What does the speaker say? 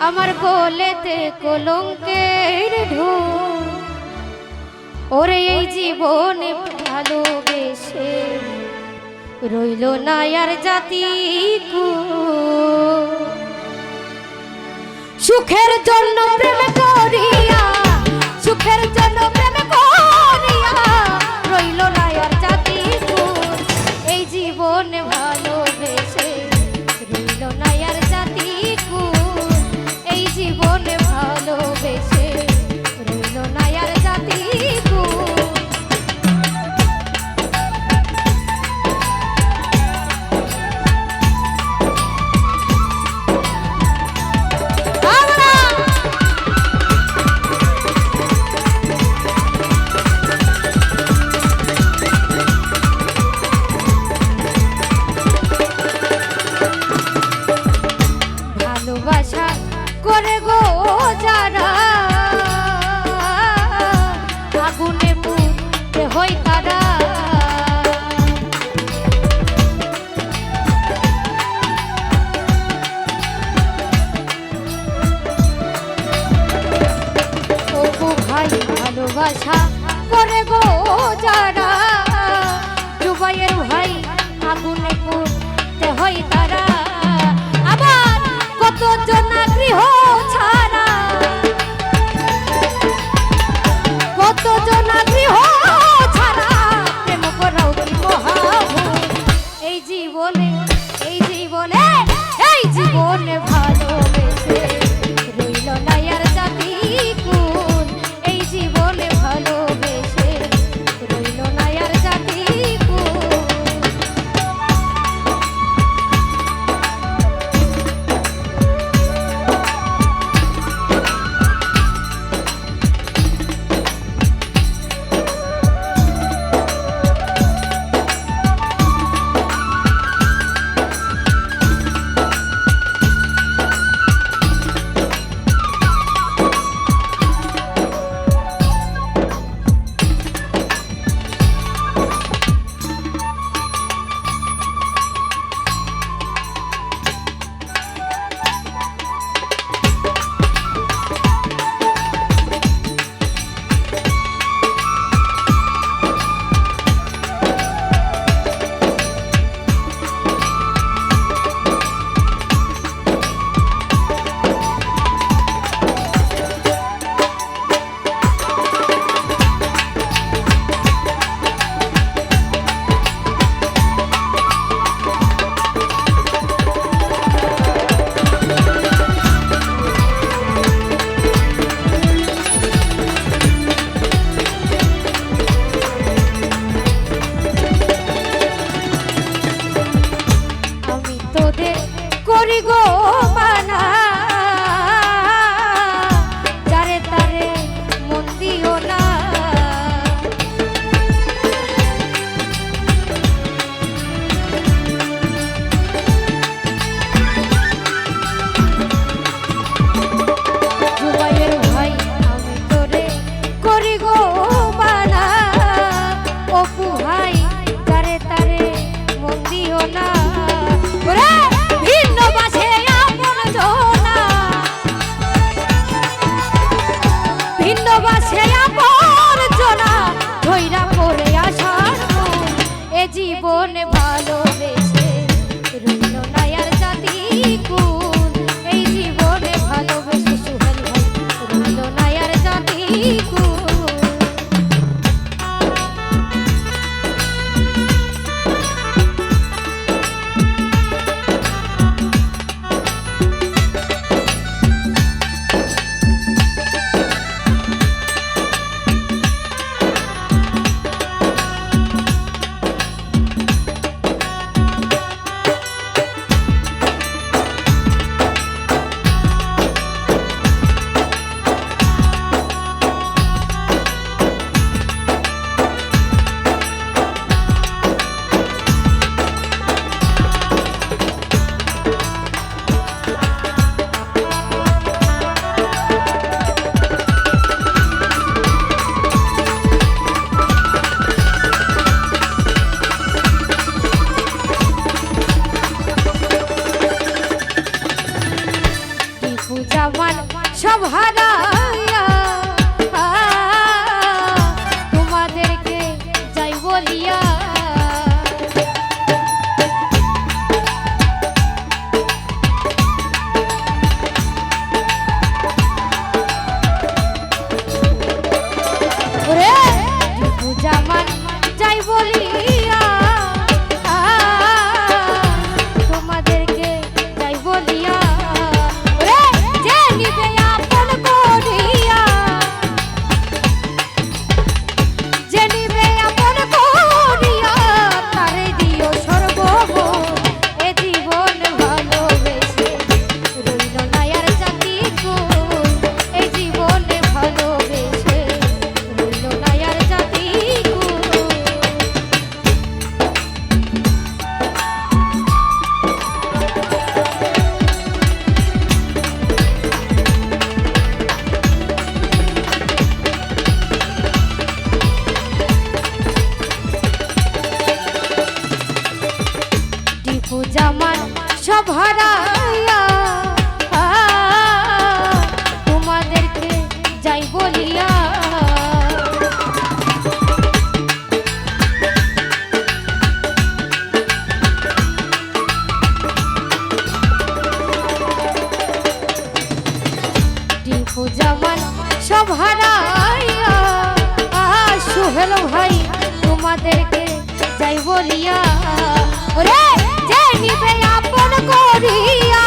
আমার কোলেতে কলঙ্কের ঢোল। ওরে এই জীবনে ভালোবেসে রইল না আর জাতি সুখের জন্য প্রেম করিয়া, সুখের জন্য প্রেম করিয়া রইল না আর জাতি এই জীবনে ভালোবেসে রইল না আর জাতি এই জীবনে ভালোবেসে রইল না আর জাতি করে গো যারা আগুনে পুড়তে হয় তারা তবু ভাই ভালোবাসা করে গো যারা জুবাইয়ের ভাই আগুনে পুড়তে হয় তারা আবার কত জনা গৃহ ছাড়া, কত জনা গৃহ ছাড়া প্রেম করাও কি মহাভূল এই জীবনে, এই জীবনে, এই জীবনে ভালোবেসে রইল না আর জাতি কুল এই জীবনে ভালোবেসে রইল না আর জাতি জামান সব হারাইয়া তোমাদেরকে যাই বলিয়া জামান যাই বলিয়া তোমাদেরকে যাই বলিয়া যে নিবে আপন করিয়া যে নিবে আপন করিয়া তারে দিও সর্বমোহ এ জীবন ভালোবেসে রইল না আর জাতি কুল এই জীবনে ভালোবেসে রইল না আর জাতি জামান সব হারাইয়া তোমাদেরকে যাই বলিয়া টিপু জামান সব হারাইয়া সোহেল ভাই তোমাদেরকে যাই বলিয়া ওরে যে নিবে আপন করিয়া